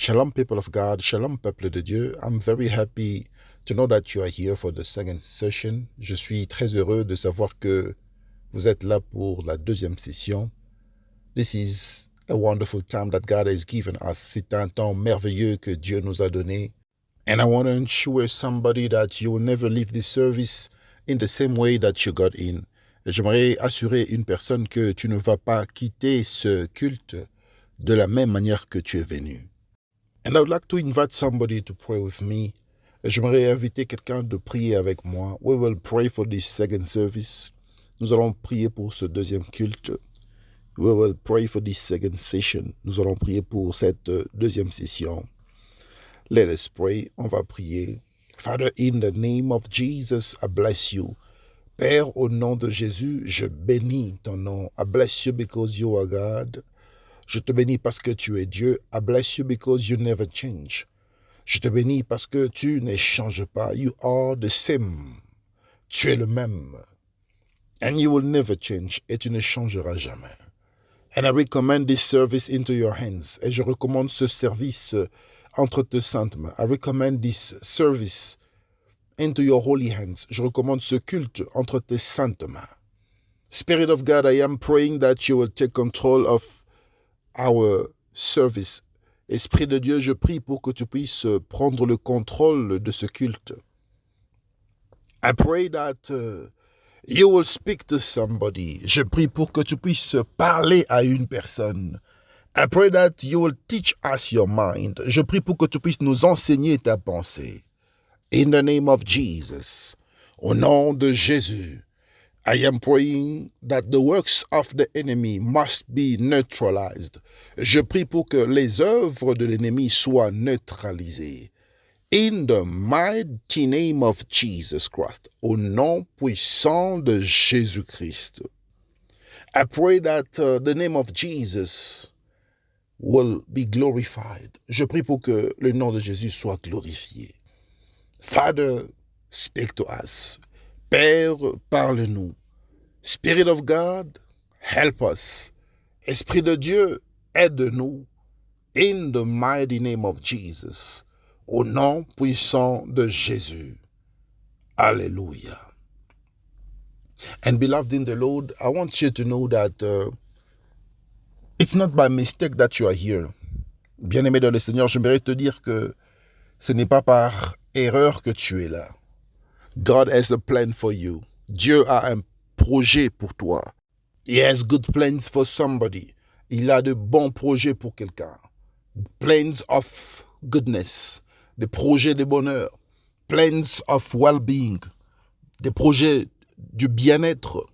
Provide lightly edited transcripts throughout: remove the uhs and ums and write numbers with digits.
Shalom, people of God. Shalom, peuple de Dieu. I'm very happy to know that you are here for the second session. Je suis très heureux de savoir que vous êtes là pour la deuxième session. This is a wonderful time that God has given us. C'est un temps merveilleux que Dieu nous a donné. And I want to ensure somebody that you will never leave this service in the same way that you got in. Et j'aimerais assurer une personne que tu ne vas pas quitter ce culte de la même manière que tu es venu. And I would like to invite somebody to pray with me. Et j'aimerais inviter quelqu'un de prier avec moi. We will pray for this second service. Nous allons prier pour ce deuxième culte. We will pray for this second session. Nous allons prier pour cette deuxième session. Let us pray. On va prier. Father, in the name of Jesus, I bless you. Père, au nom de Jésus, je bénis ton nom. I bless you because you are God. Je te bénis parce que tu es Dieu. I bless you because you never change. Je te bénis parce que tu ne changes pas. You are the same. Tu es le même. And you will never change. Et tu ne changeras jamais. And I recommend this service into your hands. Et je recommande ce service entre tes saintes mains. I recommend this service into your holy hands. Je recommande ce culte entre tes saintes mains. Spirit of God, I am praying that you will take control of our service. Esprit de Dieu, je prie pour que tu puisses prendre le contrôle de ce culte. I pray that you will speak to somebody. Je prie pour que tu puisses parler à une personne. I pray that you will teach us your mind. Je prie pour que tu puisses nous enseigner ta pensée. In the name of Jesus, au nom de Jésus, I am praying that the works of the enemy must be neutralized. Je prie pour que les œuvres de l'ennemi soient neutralisées. In the mighty name of Jesus Christ, au nom puissant de Jésus-Christ. I pray that the name of Jesus will be glorified. Je prie pour que le nom de Jésus soit glorifié. Father, speak to us. Père, parle-nous. Spirit of God, help us. Esprit de Dieu, aide-nous. In the mighty name of Jesus. Au nom puissant de Jésus. Alléluia. And beloved in the Lord, I want you to know that it's not by mistake that you are here. Bien-aimé dans le Seigneur, j'aimerais te dire que ce n'est pas par erreur que tu es là. God has a plan for you. Dieu a un projet pour toi. He has good plans for somebody. Il a de bons projets pour quelqu'un. Plans of goodness. Des projets de bonheur. Plans of well-being. Des projets du bien-être.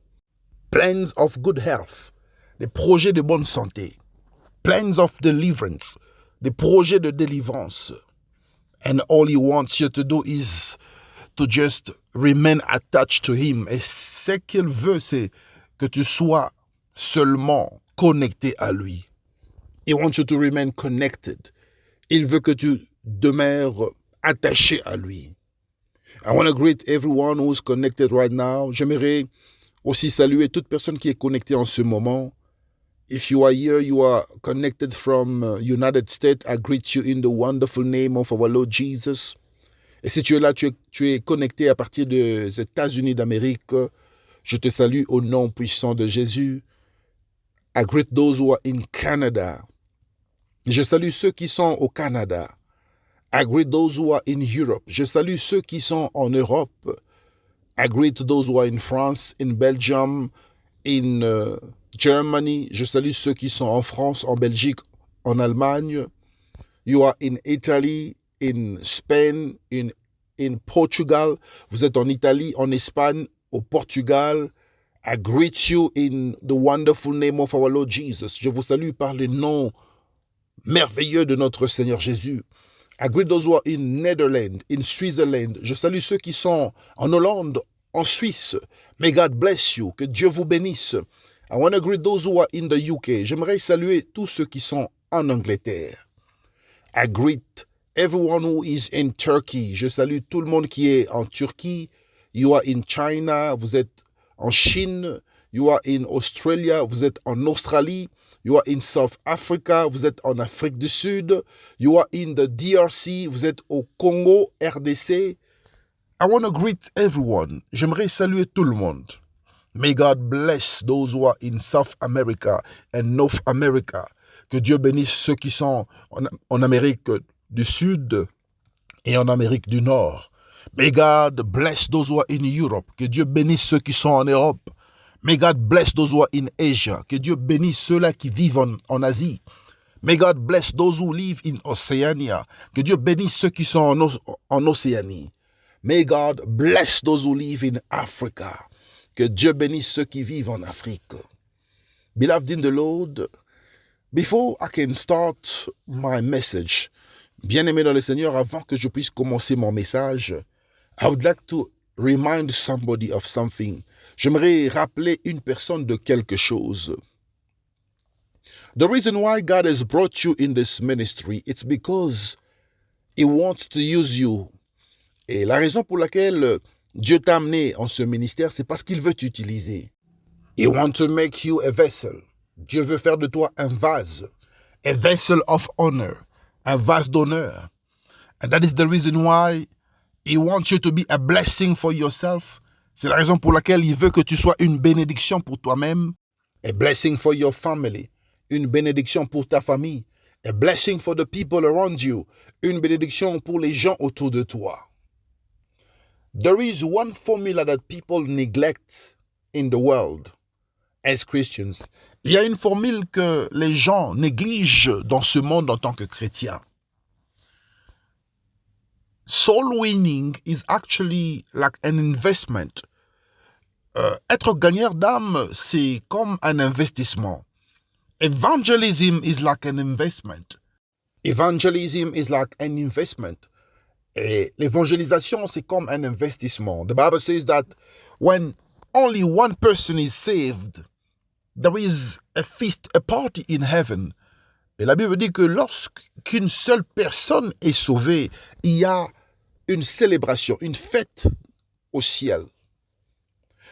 Plans of good health. Des projets de bonne santé. Plans of deliverance. Des projets de délivrance. And all he wants you to do is to just remain attached to him. Et ce qu'il veut, c'est que tu sois seulement connecté à lui. He wants you to remain connected. Il veut que tu demeures attaché à lui. I want to greet everyone who's connected right now. J'aimerais aussi saluer toute personne qui est connectée en ce moment. If you are here, you are connected from United States. I greet you in the wonderful name of our Lord Jesus. Et si tu es là, tu es connecté à partir des États-Unis d'Amérique, je te salue au nom puissant de Jésus. I greet those who are in Canada. Je salue ceux qui sont au Canada. I greet those who are in Europe. Je salue ceux qui sont en Europe. I greet those who are in France, in Belgium, in Germany. Je salue ceux qui sont en France, en Belgique, en Allemagne. You are in Italy, in Spain, in Portugal. Vous êtes en Italie, en Espagne, au Portugal. I greet you in the wonderful name of our Lord Jesus. Je vous salue par le nom merveilleux de notre Seigneur Jésus. I greet those who are in Netherlands, in Switzerland. Je salue ceux qui sont en Hollande, en Suisse. May God bless you. Que Dieu vous bénisse. I want to greet those who are in the UK. J'aimerais saluer tous ceux qui sont en Angleterre. I greet everyone who is in Turkey. Je salue tout le monde qui est en Turquie. You are in China. Vous êtes en Chine. You are in Australia. Vous êtes en Australie. You are in South Africa, vous êtes en Afrique du Sud. You are in the DRC, vous êtes au Congo, RDC. I want to greet everyone. J'aimerais saluer tout le monde. May God bless those who are in South America and North America. Que Dieu bénisse ceux qui sont en Amérique du Sud et en Amérique du Nord. May God bless those who are in Europe. Que Dieu bénisse ceux qui sont en Europe. May God bless those who are in Asia. Que Dieu bénisse ceux-là qui vivent en Asie. May God bless those who live in Oceania. Que Dieu bénisse ceux qui sont en Océanie. May God bless those who live in Africa. Que Dieu bénisse ceux qui vivent en Afrique. Beloved in the Lord, before I can start my message, bien-aimé dans le Seigneur, avant que je puisse commencer mon message, I would like to remind somebody of something. J'aimerais rappeler une personne de quelque chose. The reason why God has brought you in this ministry, it's because He wants to use you. Et la raison pour laquelle Dieu t'a amené en ce ministère, c'est parce qu'il veut t'utiliser. He wants to make you a vessel. Dieu veut faire de toi un vase. A vessel of honor. Un vase d'honneur. And that is the reason why He wants you to be a blessing for yourself. C'est la raison pour laquelle il veut que tu sois une bénédiction pour toi-même. A blessing for your family. Une bénédiction pour ta famille. A blessing for the people around you. Une bénédiction pour les gens autour de toi. There is one formula that people neglect in the world as Christians. Il y a une formule que les gens négligent dans ce monde en tant que chrétiens. Soul winning is actually like an investment. Être gagneur d'âme, c'est comme un investissement. Evangelism is like an investment. Evangelism is like an investment. Et l'évangélisation, c'est comme un investissement. The Bible says that when only one person is saved, there is a feast, a party in heaven. Et la Bible dit que lorsqu'une seule personne est sauvée, il y a une célébration, une fête au ciel.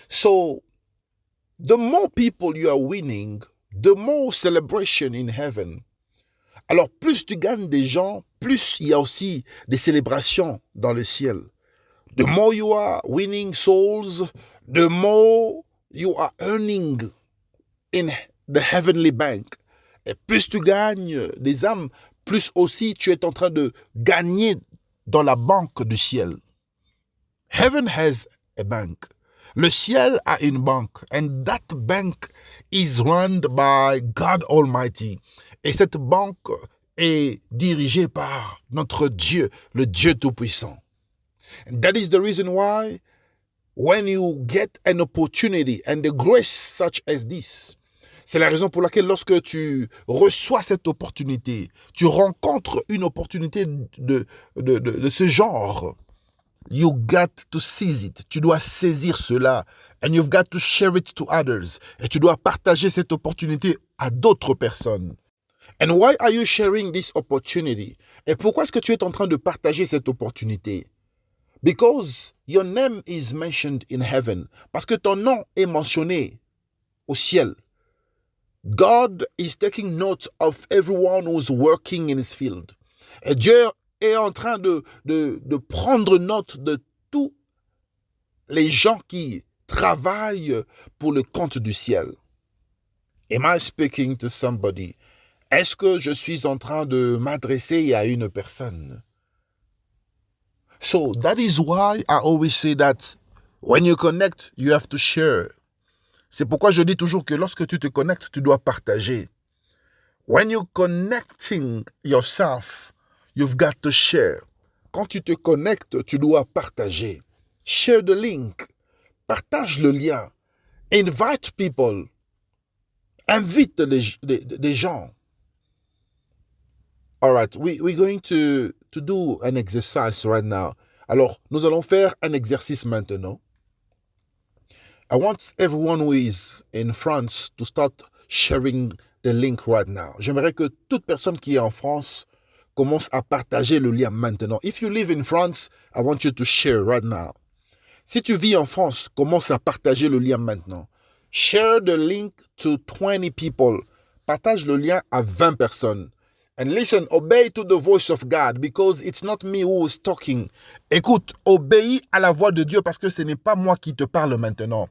So, the more people you are winning, the more celebration in heaven. Alors, plus tu gagnes des gens, plus il y a aussi des célébrations dans le ciel. The more you are winning souls, the more you are earning in the heavenly bank. Et plus tu gagnes des âmes, plus aussi tu es en train de gagner dans la banque du ciel. Heaven has a bank. Le ciel a une banque. And that bank is run by God Almighty. Et cette banque est dirigée par notre Dieu, le Dieu Tout-Puissant. And that is the reason why when you get an opportunity and a grace such as this, c'est la raison pour laquelle lorsque tu reçois cette opportunité, tu rencontres une opportunité de ce genre, you got to seize it. Tu dois saisir cela. And you've got to share it to others. Et tu dois partager cette opportunité à d'autres personnes. And why are you sharing this opportunity? Et pourquoi est-ce que tu es en train de partager cette opportunité? Because your name is mentioned in heaven. Parce que ton nom est mentionné au ciel. God is taking note of everyone who's working in his field. Et Dieu est en train de prendre note de tous les gens qui travaillent pour le compte du ciel. Am I speaking to somebody? Est-ce que je suis en train de m'adresser à une personne? So that is why I always say that when you connect, you have to share. C'est pourquoi je dis toujours que lorsque tu te connectes, tu dois partager. When you're connecting yourself, you've got to share. Quand tu te connectes, tu dois partager. Share the link. Partage le lien. Invite people. Invite des gens. All right, we're going to do an exercise right now. Alors, nous allons faire un exercice maintenant. I want everyone who is in France to start sharing the link right now. J'aimerais que toute personne qui est en France commence à partager le lien maintenant. If you live in France, I want you to share right now. Si tu vis en France, commence à partager le lien maintenant. Share the link to 20 people. partage le lien à 20 personnes. And listen, obey to the voice of God because it's not me who is talking. Écoute, obéis à la voix de Dieu parce que ce n'est pas moi qui te parle maintenant.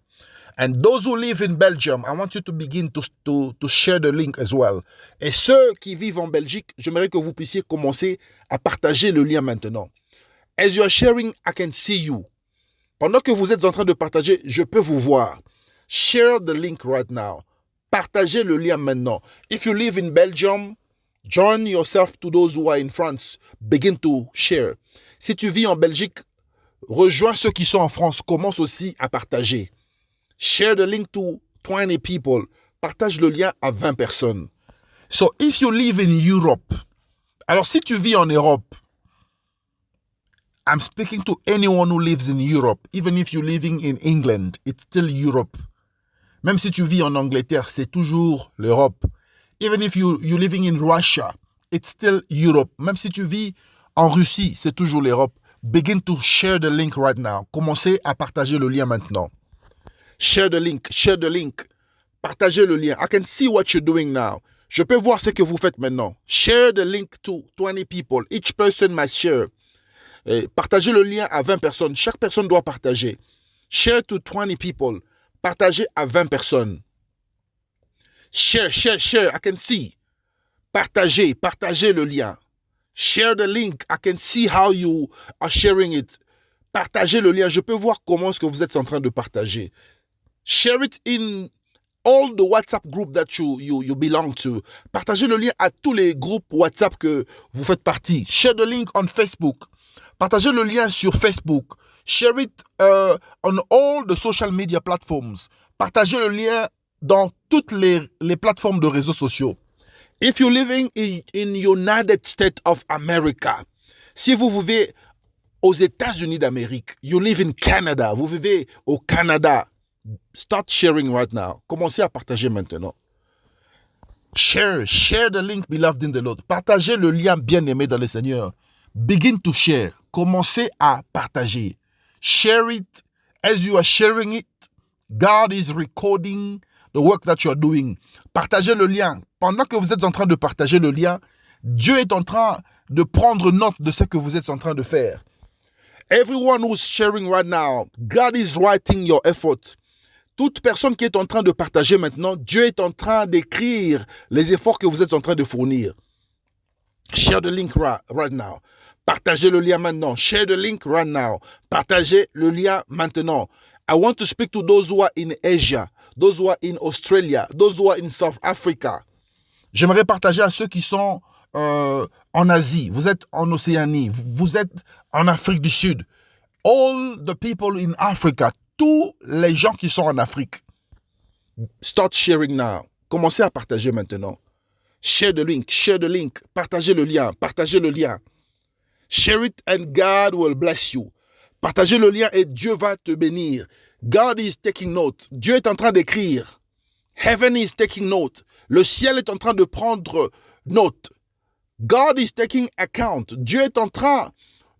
And those who live in Belgium, I want you to begin to share the link as well. Et ceux qui vivent en Belgique, j'aimerais que vous puissiez commencer à partager le lien maintenant. As you are sharing, I can see you. Pendant que vous êtes en train de partager, je peux vous voir. Share the link right now. Partagez le lien maintenant. If you live in Belgium, join yourself to those who are in France. Begin to share. Si tu vis en Belgique, rejoins ceux qui sont en France. Commence aussi à partager. Share the link to 20 people. Partage le lien à 20 personnes. So if you live in Europe, alors si tu vis en Europe, I'm speaking to anyone who lives in Europe. Even if you're living in England, it's still Europe. Même si tu vis en Angleterre, c'est toujours l'Europe. Even if you're living in Russia, it's still Europe. Même si tu vis en Russie, c'est toujours l'Europe. Begin to share the link right now. Commencez à partager le lien maintenant. Share the link, share the link. Partagez le lien. I can see what you're doing now. Je peux voir ce que vous faites maintenant. Share the link to 20 people. Each person must share. Partagez le lien à 20 personnes. Chaque personne doit partager. Share to 20 people. Partagez à 20 personnes. Share, share, share. I can see. Partagez, partagez le lien. Share the link. I can see how you are sharing it. Partagez le lien. Je peux voir comment est-ce que vous êtes en train de partager. Share it in all the WhatsApp group that you belong to. Partagez le lien à tous les groupes WhatsApp que vous faites partie. Share the link on Facebook. Partagez le lien sur Facebook. Share it on all the social media platforms. Partagez le lien dans toutes les plateformes de réseaux sociaux. If you're living in United States of America, si vous vivez aux États-Unis d'Amérique, you live in Canada, vous vivez au Canada, start sharing right now. Commencez à partager maintenant. Share the link, beloved in the Lord. Partagez le lien bien-aimé dans le Seigneur. Begin to share. Commencez à partager. Share it. As you are sharing it, God is recording the work that you are doing. Partagez le lien. Pendant que vous êtes en train de partager le lien, Dieu est en train de prendre note de ce que vous êtes en train de faire. Everyone who's sharing right now, God is writing your effort. Toute personne qui est en train de partager maintenant, Dieu est en train d'écrire les efforts que vous êtes en train de fournir. Share the link right now. Partagez le lien maintenant. Share the link right now. Partagez le lien maintenant. I want to speak to those who are in Asia, those who are in Australia, those who are in South Africa. J'aimerais partager à ceux qui sont en Asie. Vous êtes en Océanie. Vous êtes en Afrique du Sud. All the people in Africa. Tous les gens qui sont en Afrique. Start sharing now. Commencez à partager maintenant. Share the link. Share the link. Partagez le lien. Partagez le lien. Share it and God will bless you. Partagez le lien et Dieu va te bénir. God is taking note. Dieu est en train d'écrire. Heaven is taking note. Le ciel est en train de prendre note. God is taking account. Dieu est en train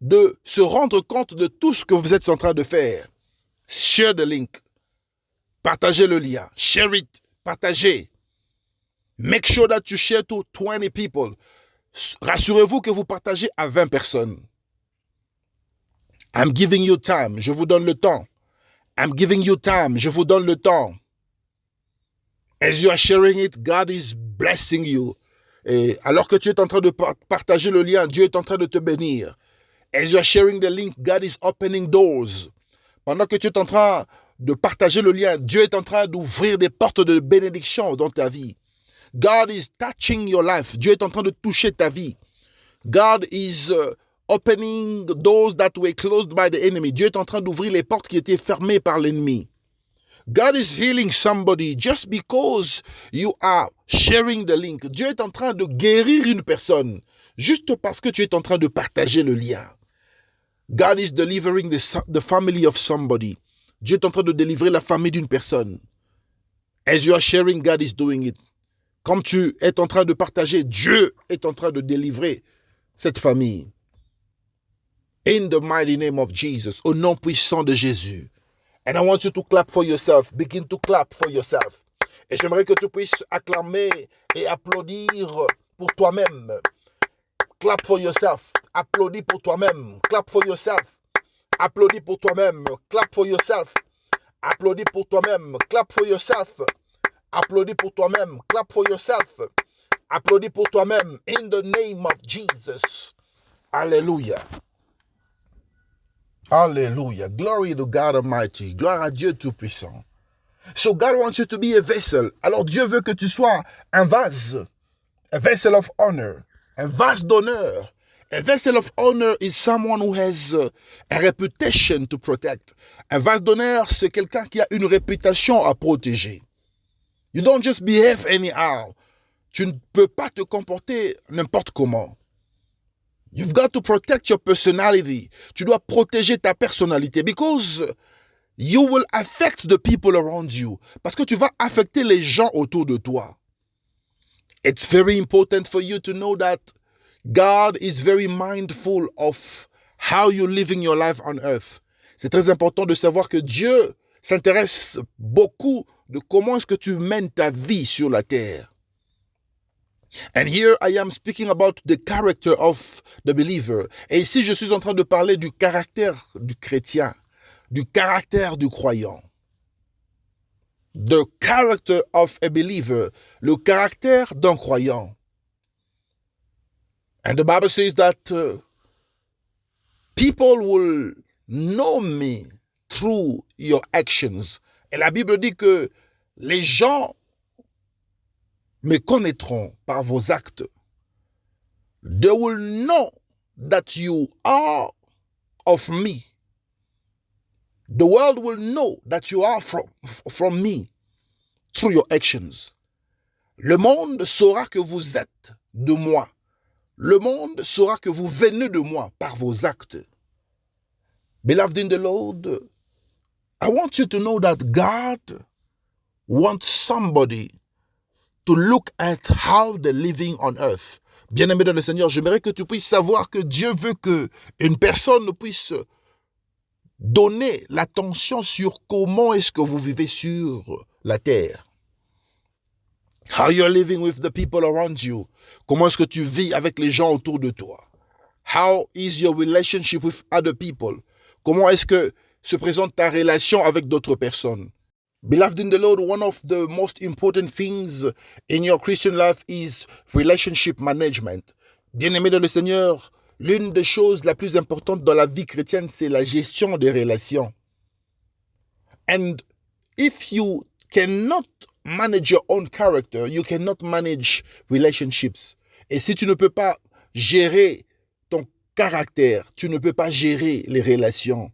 de se rendre compte de tout ce que vous êtes en train de faire. Share the link. Partagez le lien. Share it. Partagez. Make sure that you share to 20 people. Rassurez-vous que vous partagez à 20 personnes. I'm giving you time. Je vous donne le temps. I'm giving you time. Je vous donne le temps. As you are sharing it, God is blessing you. Et alors que tu es en train de partager le lien, Dieu est en train de te bénir. As you are sharing the link, God is opening doors. Pendant que tu es en train de partager le lien, Dieu est en train d'ouvrir des portes de bénédiction dans ta vie. God is touching your life. Dieu est en train de toucher ta vie. God is opening doors that were closed by the enemy. Dieu est en train d'ouvrir les portes qui étaient fermées par l'ennemi. God is healing somebody just because you are sharing the link. Dieu est en train de guérir une personne juste parce que tu es en train de partager le lien. God is delivering the family of somebody. Dieu est en train de délivrer la famille d'une personne. As you are sharing, God is doing it. Comme tu es en train de partager, Dieu est en train de délivrer cette famille. In the mighty name of Jesus, au nom puissant de Jésus. And I want you to clap for yourself. Begin to clap for yourself. Et j'aimerais que tu puisses acclamer et applaudir pour toi-même. Clap for yourself. Applaudis pour toi-même. Clap for yourself. Applaudis pour toi-même. Clap for yourself. Applaudis pour toi-même. Clap for yourself. Applaudis pour toi-même. Clap for yourself. Applaudis pour toi-même. In the name of Jesus. Alléluia. Alléluia. Glory to God Almighty. Gloire à Dieu Tout-Puissant. So God wants you to be a vessel. Alors Dieu veut que tu sois un vase. A vessel of honor. Un vase d'honneur. A vessel of honor is someone who has a reputation to protect. Un vase d'honneur, c'est quelqu'un qui a une réputation à protéger. You don't just behave anyhow. Tu ne peux pas te comporter n'importe comment. You've got to protect your personality. Tu dois protéger ta personnalité because you will affect the people around you. Parce que tu vas affecter les gens autour de toi. It's very important for you to know that God is very mindful of how you're living your life on earth. C'est très important de savoir que Dieu s'intéresse beaucoup de comment est-ce que tu mènes ta vie sur la terre. And here I am speaking about the character of the believer. Et ici, je suis en train de parler du caractère du chrétien, du caractère du croyant. The character of a believer, le caractère d'un croyant. And the Bible says that people will know me through your actions. Et la Bible dit que les gens me connaîtront par vos actes. They will know that you are of me. The world will know that you are from me through your actions. Le monde saura que vous êtes de moi. Le monde saura que vous venez de moi par vos actes. Beloved in the Lord, I want you to know that God wants somebody to look at how they're living on earth. Bien-aimé dans le Seigneur, j'aimerais que tu puisses savoir que Dieu veut que une personne puisse donner l'attention sur comment est-ce que vous vivez sur la terre. How you're living with the people around you. Comment est-ce que tu vis avec les gens autour de toi. How is your relationship with other people. Comment est-ce que se présente ta relation avec d'autres personnes. Beloved in the Lord, one of the most important things in your Christian life is relationship management. Bien-aimé dans le Seigneur, l'une des choses la plus importantes dans la vie chrétienne, c'est la gestion des relations. And if you cannot manage your own character, you cannot manage relationships. Et si tu ne peux pas gérer ton caractère, tu ne peux pas gérer les relations.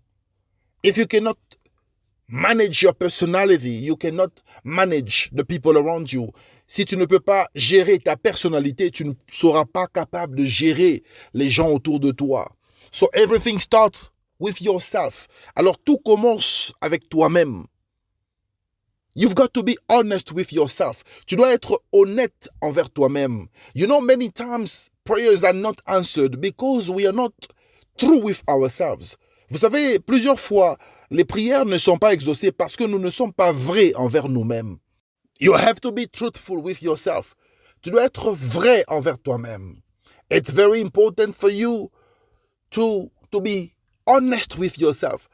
If you cannot manage your personality, you cannot manage the people around you. Si tu ne peux pas gérer ta personnalité, tu ne seras pas capable de gérer les gens autour de toi. So everything starts with yourself. Alors tout commence avec toi-même. You've got to be honest with yourself. Tu dois être honnête envers toi-même. You know, many times prayers are not answered because we are not true with ourselves. Vous savez, plusieurs fois, les prières ne sont pas exaucées parce que nous ne sommes pas vrais envers nous-mêmes. You have to be truthful with yourself. Tu dois être vrai envers toi-même. It's very important for you to be honest with yourself.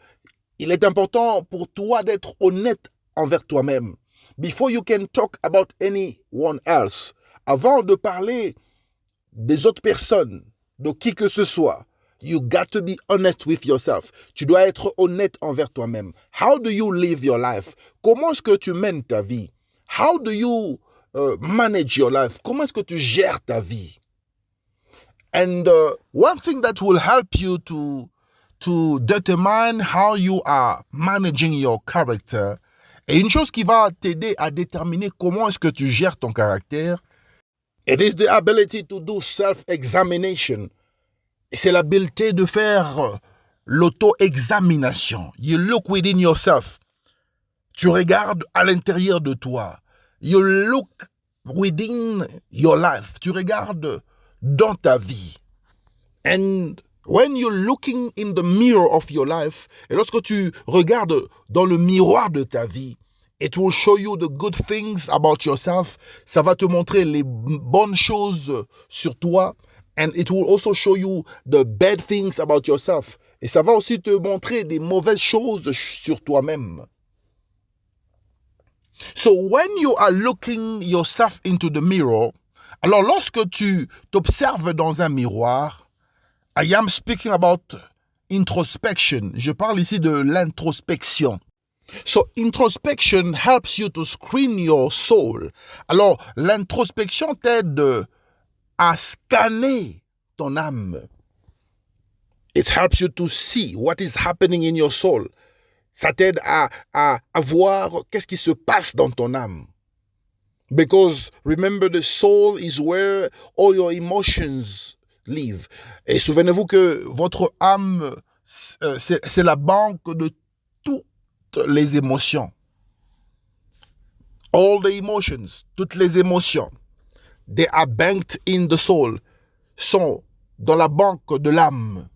Il est important pour toi d'être honnête envers toi-même. Before you can talk about anyone else. Avant de parler des autres personnes, de qui que ce soit, you got to be honest with yourself. Tu dois être honnête envers toi-même. How do you live your life? Comment est-ce que tu mènes ta vie? How do you manage your life? Comment est-ce que tu gères ta vie? And one thing that will help you to determine how you are managing your character, et une chose qui va t'aider à déterminer comment est-ce que tu gères ton caractère, it is the ability to do self-examination. Et c'est l'habileté de faire l'auto-examination. You look within yourself. Tu regardes à l'intérieur de toi. You look within your life. Tu regardes dans ta vie. And when you're looking in the mirror of your life, et lorsque tu regardes dans le miroir de ta vie, It will show you the good things about yourself. Ça va te montrer les bonnes choses sur toi. And it will also show you the bad things about yourself. Et ça va aussi te montrer des mauvaises choses sur toi-même. So when you are looking yourself into the mirror, alors lorsque tu t'observes dans un miroir, I am speaking about introspection. Je parle ici de l'introspection. So introspection helps you to screen your soul. Alors l'introspection t'aide à scanner ton âme. It helps you to see what is happening in your soul. Ça t'aide à voir qu'est-ce qui se passe dans ton âme. Because remember, the soul is where all your emotions live. Et souvenez-vous que votre âme, c'est la banque de toutes les émotions. All the emotions, toutes les émotions, they are banked in the soul, sont dans la banque de l'âme.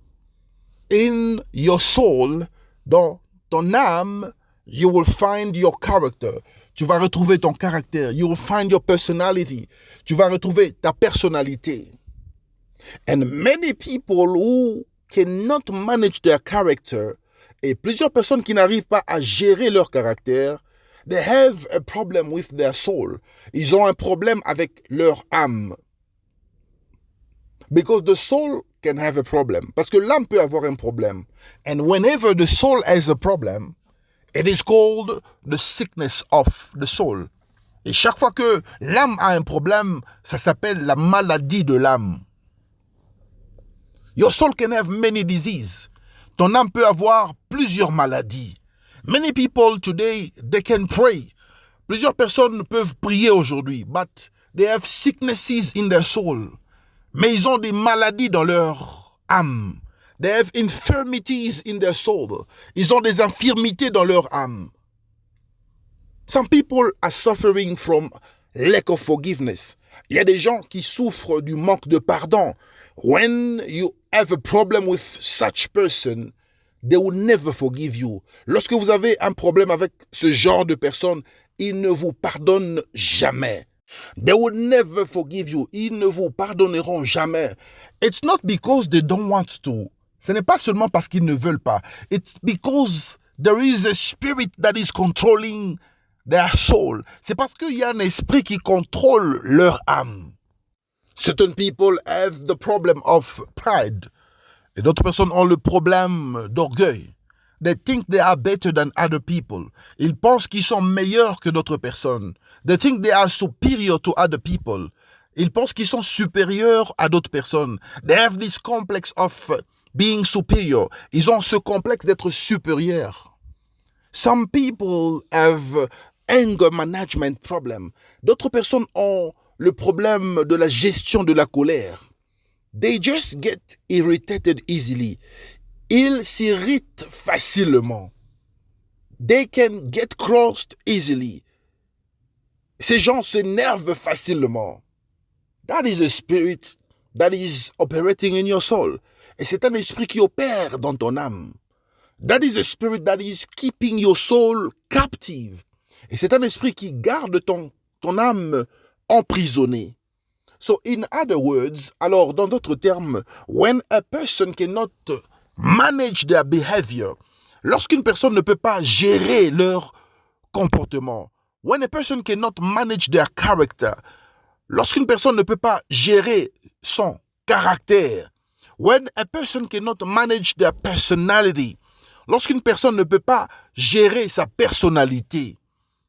In your soul, dans ton âme, you will find your character. Tu vas retrouver ton caractère. You will find your personality. Tu vas retrouver ta personnalité. And many people who cannot manage their character, et plusieurs personnes qui n'arrivent pas à gérer leur caractère, they have a problem with their soul. Ils ont un problème avec leur âme. Because the soul can have a problem. Parce que l'âme peut avoir un problème. And whenever the soul has a problem, it is called the sickness of the soul. Et chaque fois que l'âme a un problème, ça s'appelle la maladie de l'âme. Your soul can have many diseases. Ton âme peut avoir plusieurs maladies. Many people today, they can pray. Plusieurs personnes peuvent prier aujourd'hui, but they have sicknesses in their soul. Mais ils ont des maladies dans leur âme. They have infirmities in their soul. Ils ont des infirmités dans leur âme. Some people are suffering from lack of forgiveness. Il y a des gens qui souffrent du manque de pardon. When you have a problem with such person, they will never forgive you. Lorsque vous avez un problème avec ce genre de personnes, ils ne vous pardonnent jamais. They will never forgive you. Ils ne vous pardonneront jamais. It's not because they don't want to. Ce n'est pas seulement parce qu'ils ne veulent pas. It's because there is a spirit that is controlling their soul. C'est parce qu'il y a un esprit qui contrôle leur âme. Certain people have the problem of pride. Et d'autres personnes ont le problème d'orgueil. They think they are better than other people. Ils pensent qu'ils sont meilleurs que d'autres personnes. They think they are superior to other people. Ils pensent qu'ils sont supérieurs à d'autres personnes. They have this complex of being superior. Ils ont ce complexe d'être supérieurs. Some people have anger management problem. D'autres personnes ont le problème de la gestion de la colère. They just get irritated easily. Ils s'irritent facilement. They can get crossed easily. Ces gens s'énervent facilement. That is a spirit that is operating in your soul. Et c'est un esprit qui opère dans ton âme. That is a spirit that is keeping your soul captive. Et c'est un esprit qui garde ton âme emprisonnée. So in other words, alors dans d'autres termes, when a person cannot manage their behavior, lorsqu'une personne ne peut pas gérer leur comportement, when a person cannot manage their character, lorsqu'une personne ne peut pas gérer son caractère, when a person cannot manage their personality, lorsqu'une personne ne peut pas gérer sa personnalité,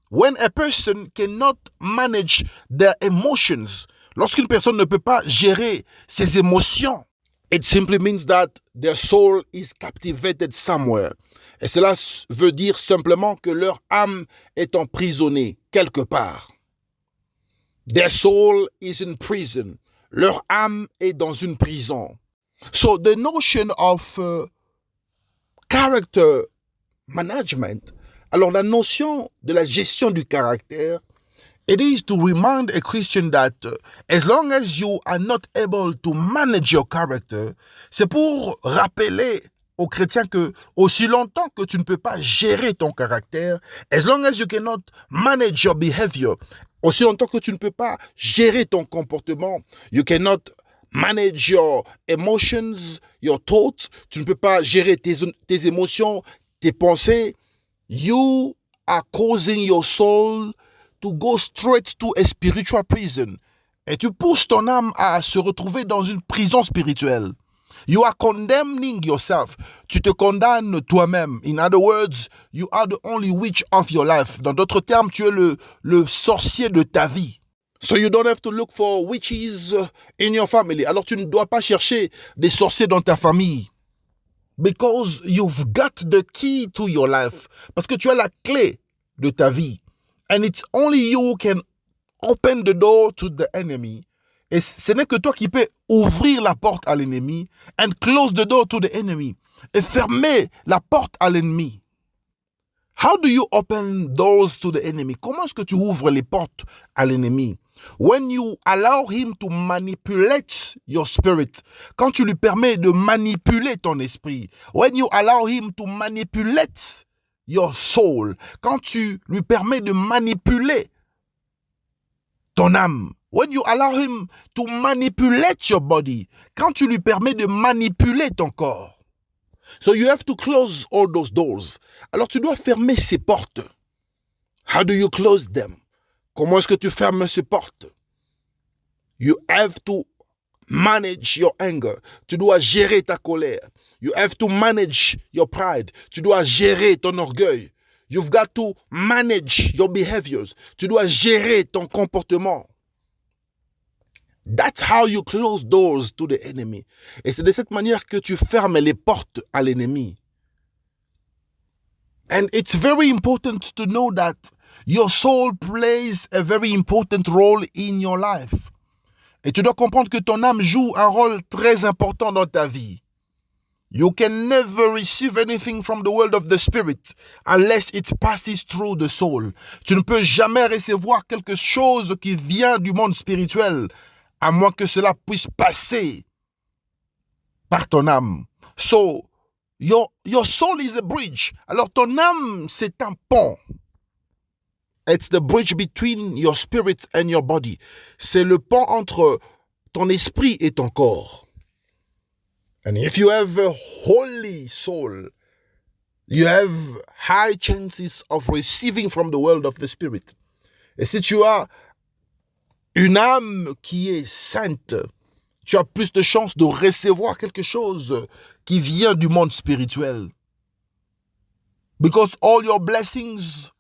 when a person cannot manage their emotions, lorsqu'une personne ne peut pas gérer ses émotions, it simply means that their soul is captivated somewhere. Et cela veut dire simplement que leur âme est emprisonnée quelque part. Their soul is in prison. Leur âme est dans une prison. So the notion of character management, alors la notion de la gestion du caractère, it is to remind a Christian that as long as you are not able to manage your character, c'est pour rappeler aux chrétiens que aussi longtemps que tu ne peux pas gérer ton caractère, as long as you cannot manage your behavior, aussi longtemps que tu ne peux pas gérer ton comportement, you cannot manage your emotions, your thoughts, tu ne peux pas gérer tes émotions, tes pensées, you are causing your soul to go straight to a spiritual prison. Et tu pousses ton âme à se retrouver dans une prison spirituelle. You are condemning yourself. Tu te condamnes toi-même. In other words, you are the only witch of your life. Dans d'autres termes, tu es le sorcier de ta vie. So you don't have to look for witches in your family. Alors tu ne dois pas chercher des sorciers dans ta famille. Because you've got the key to your life. Parce que tu as la clé de ta vie. And it's only you who can open the door to the enemy. Et ce n'est que toi qui peux ouvrir la porte à l'ennemi and close the door to the enemy. Et fermer la porte à l'ennemi. How do you open doors to the enemy? Comment est-ce que tu ouvres les portes à l'ennemi? When you allow him to manipulate your spirit. Quand tu lui permets de manipuler ton esprit. When you allow him to manipulate your soul. Quand tu lui permets de manipuler ton âme. When you allow him to manipulate your body. Quand tu lui permets de manipuler ton corps. So you have to close all those doors. Alors tu dois fermer ces portes. How do you close them? Comment est-ce que tu fermes ces portes? You have to manage your anger. Tu dois gérer ta colère. You have to manage your pride. Tu dois gérer ton orgueil. You've got to manage your behaviors. Tu dois gérer ton comportement. That's how you close doors to the enemy. Et c'est de cette manière que tu fermes les portes à l'ennemi. And it's very important to know that your soul plays a very important role in your life. Et tu dois comprendre que ton âme joue un rôle très important dans ta vie. You can never receive anything from the world of the spirit unless it passes through the soul. Tu ne peux jamais recevoir quelque chose qui vient du monde spirituel à moins que cela puisse passer par ton âme. So, your soul is a bridge. Alors ton âme, c'est un pont. It's the bridge between your spirit and your body. C'est le pont entre ton esprit et ton corps. And if you have a holy soul, you have high chances of receiving from the world of the spirit. Et si tu as une âme qui est sainte, tu as plus de chances de recevoir quelque chose qui vient du monde spirituel. Because all your blessings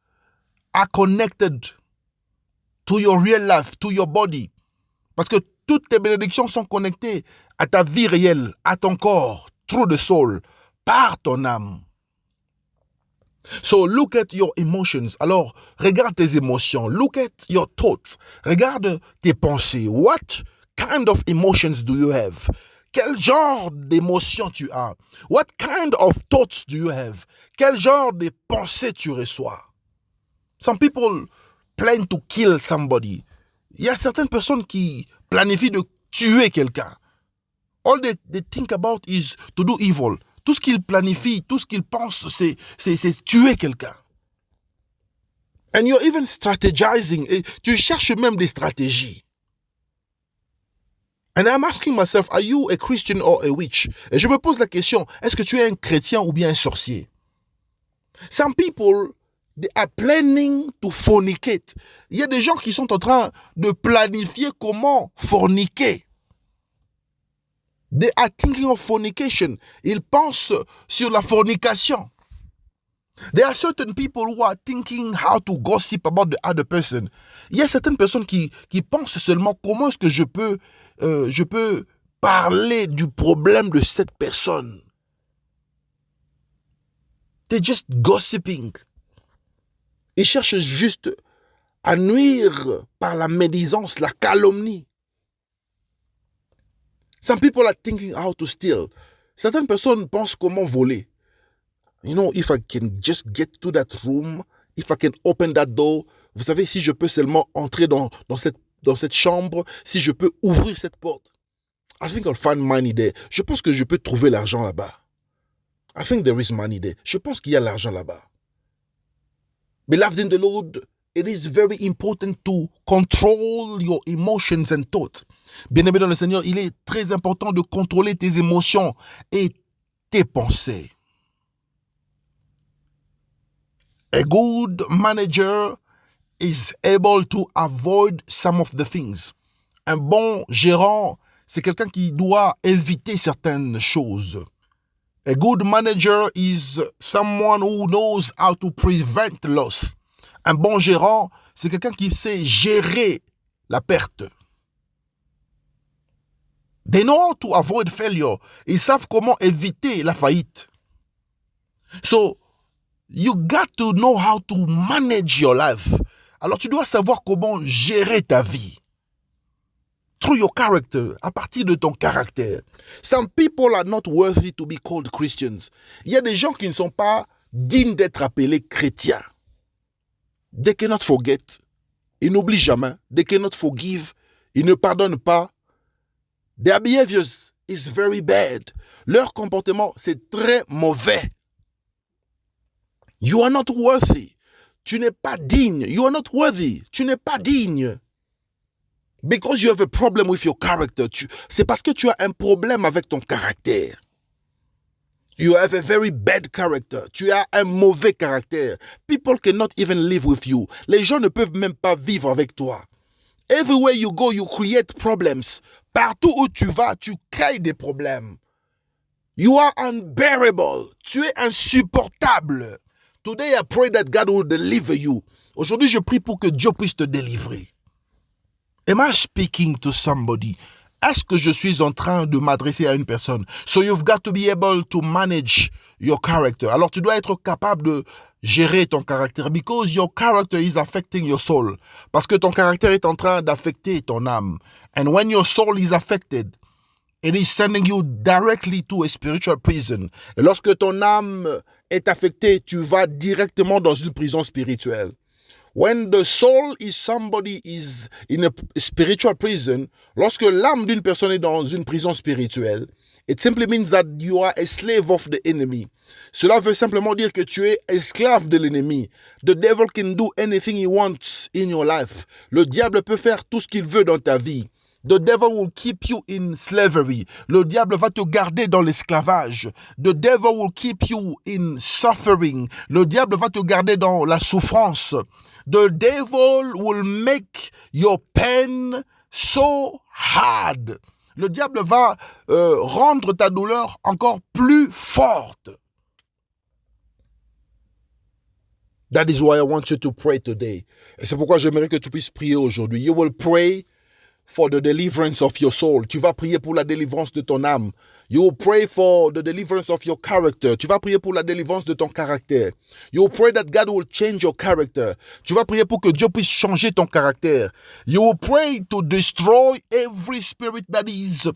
are connected to your real life, to your body. Parce que toutes tes bénédictions sont connectées à ta vie réelle, à ton corps, through the soul, par ton âme. So look at your emotions. Alors, regarde tes émotions. Look at your thoughts. Regarde tes pensées. What kind of emotions do you have? Quel genre d'émotions tu as? What kind of thoughts do you have? Quel genre de pensées tu reçois? Some people plan to kill somebody. Il y a certaines personnes qui planifient de tuer quelqu'un. All they think about is to do evil. Tout ce qu'ils planifient, tout ce qu'ils pensent, c'est tuer quelqu'un. And you're even strategizing. Et tu cherches même des stratégies. And I'm asking myself, are you a Christian or a witch? Et je me pose la question, est-ce que tu es un chrétien ou bien un sorcier? Some people, they are planning to fornicate. Il y a des gens qui sont en train de planifier comment forniquer. They are thinking of fornication. Ils pensent sur la fornication. There are certain people who are thinking how to gossip about the other person. Il y a certaines personnes qui pensent seulement comment est-ce que je peux parler du problème de cette personne. They're just gossiping. Ils cherchent juste à nuire par la médisance, la calomnie. Some people are thinking how to steal. Certaines personnes pensent comment voler. You know, if I can just get to that room, if I can open that door, vous savez, si je peux seulement entrer dans cette chambre, si je peux ouvrir cette porte, I think I'll find money there. Je pense que je peux trouver l'argent là-bas. I think there is money there. Je pense qu'il y a l'argent là-bas. Beloved in the Lord, it is very important to control your emotions and thoughts. Bien-aimé dans le Seigneur, il est très important de contrôler tes émotions et tes pensées. A good manager is able to avoid some of the things. Un bon gérant, c'est quelqu'un qui doit éviter certaines choses. A good manager is someone who knows how to prevent loss. Un bon gérant, c'est quelqu'un qui sait gérer la perte. They know how to avoid failure. Ils savent comment éviter la faillite. So, you got to know how to manage your life. Alors, tu dois savoir comment gérer ta vie. Through your character, à partir de ton caractère. Some people are not worthy to be called Christians. Il y a des gens qui ne sont pas dignes d'être appelés chrétiens. They cannot forget. Ils n'oublient jamais. They cannot forgive. Ils ne pardonnent pas. Their behaviors is very bad. Leur comportement, c'est très mauvais. You are not worthy. Tu n'es pas digne. You are not worthy. Tu n'es pas digne. Because you have a problem with your character. C'est parce que tu as un problème avec ton caractère. You have a very bad character. Tu as un mauvais caractère. People cannot even live with you. Les gens ne peuvent même pas vivre avec toi. Everywhere you go, you create problems. Partout où tu vas, tu crées des problèmes. You are unbearable. Tu es insupportable. Today I pray that God will deliver you. Aujourd'hui, je prie pour que Dieu puisse te délivrer. Am I speaking to somebody? Est-ce que je suis en train de m'adresser à une personne? So you've got to be able to manage your character. Alors tu dois être capable de gérer ton caractère. Because your character is affecting your soul. Parce que ton caractère est en train d'affecter ton âme. And when your soul is affected, it is sending you directly to a spiritual prison. Et lorsque ton âme est affectée, tu vas directement dans une prison spirituelle. When the soul is somebody is in a spiritual prison, lorsque l'âme d'une personne est dans une prison spirituelle, it simply means that you are a slave of the enemy. Cela veut simplement dire que tu es esclave de l'ennemi. The devil can do anything he wants in your life. Le diable peut faire tout ce qu'il veut dans ta vie. The devil will keep you in slavery. Le diable va te garder dans l'esclavage. The devil will keep you in suffering. Le diable va te garder dans la souffrance. The devil will make your pain so hard. Le diable va rendre ta douleur encore plus forte. That is why I want you to pray today. Et c'est pourquoi j'aimerais que tu puisses prier aujourd'hui. You will pray for the deliverance of your soul. Tu vas prier pour la délivrance de ton âme. You will pray for the deliverance of your character. Tu vas prier pour la délivrance de ton caractère. You will pray that God will change your character. Tu vas prier pour que Dieu puisse changer ton caractère. You will pray to destroy every spirit that is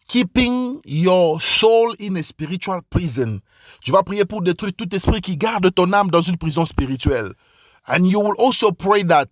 keeping your soul in a spiritual prison. Tu vas prier pour détruire tout esprit qui garde ton âme dans une prison spirituelle. And you will also pray that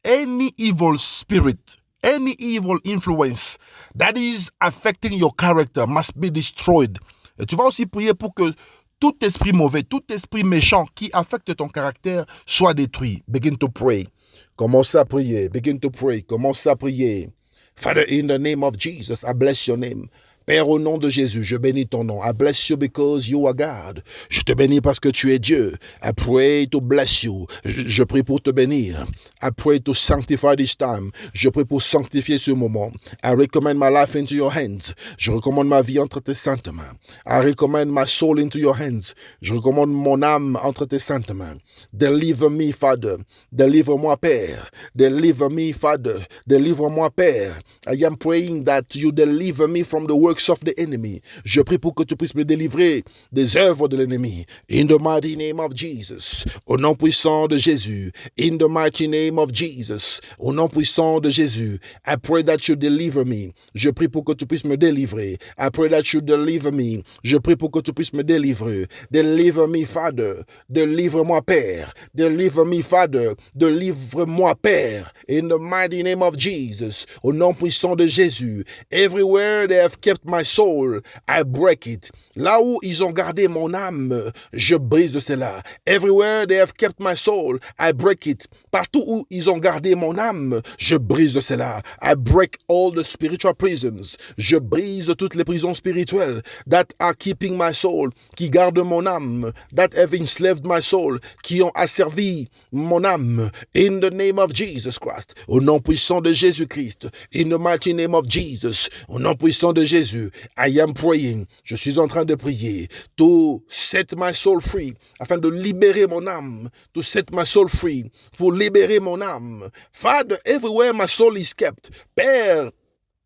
any evil spirit, any evil influence that is affecting your character must be destroyed. Et tu vas aussi prier pour que tout esprit mauvais, tout esprit méchant qui affecte ton caractère soit détruit. Begin to pray. Commence à prier. Begin to pray. Commence à prier. Father, in the name of Jesus, I bless your name. Père, au nom de Jésus, je bénis ton nom. I bless you because you are God. Je te bénis parce que tu es Dieu. I pray to bless you. Je prie pour te bénir. I pray to sanctify this time. Je prie pour sanctifier ce moment. I recommend my life into your hands. Je recommande ma vie entre tes saintes mains. I recommend my soul into your hands. Je recommande mon âme entre tes saintes mains. Deliver me, Father. Délivre-moi, Père. Deliver me, Father. Délivre-moi, Père. I am praying that you deliver me from the works of the enemy. Je prie pour que tu puisses me délivrer des œuvres de l'ennemi. In the mighty name of Jesus. Au nom puissant de Jésus. In the mighty name of Jesus. Au nom puissant de Jésus. I pray that you deliver me. Je prie pour que tu puisses me délivrer. I pray that you deliver me. Je prie pour que tu puisses me délivrer. Deliver me, Father. Délivre-moi, Père. Deliver me, Father. Délivre-moi, Père. In the mighty name of Jesus. Au nom puissant de Jésus. Everywhere they have kept my soul, I break it. Là où ils ont gardé mon âme, je brise de cela. Everywhere they have kept my soul, I break it. Partout où ils ont gardé mon âme, je brise de cela. I break all the spiritual prisons. Je brise toutes les prisons spirituelles that are keeping my soul, qui gardent mon âme, that have enslaved my soul, qui ont asservi mon âme. In the name of Jesus Christ, au nom puissant de Jésus-Christ, in the mighty name of Jesus, au nom puissant de Jésus, I am praying, je suis en train de prier, to set my soul free, afin de libérer mon âme, to set my soul free, pour libérer mon âme. Father, everywhere my soul is kept, Père,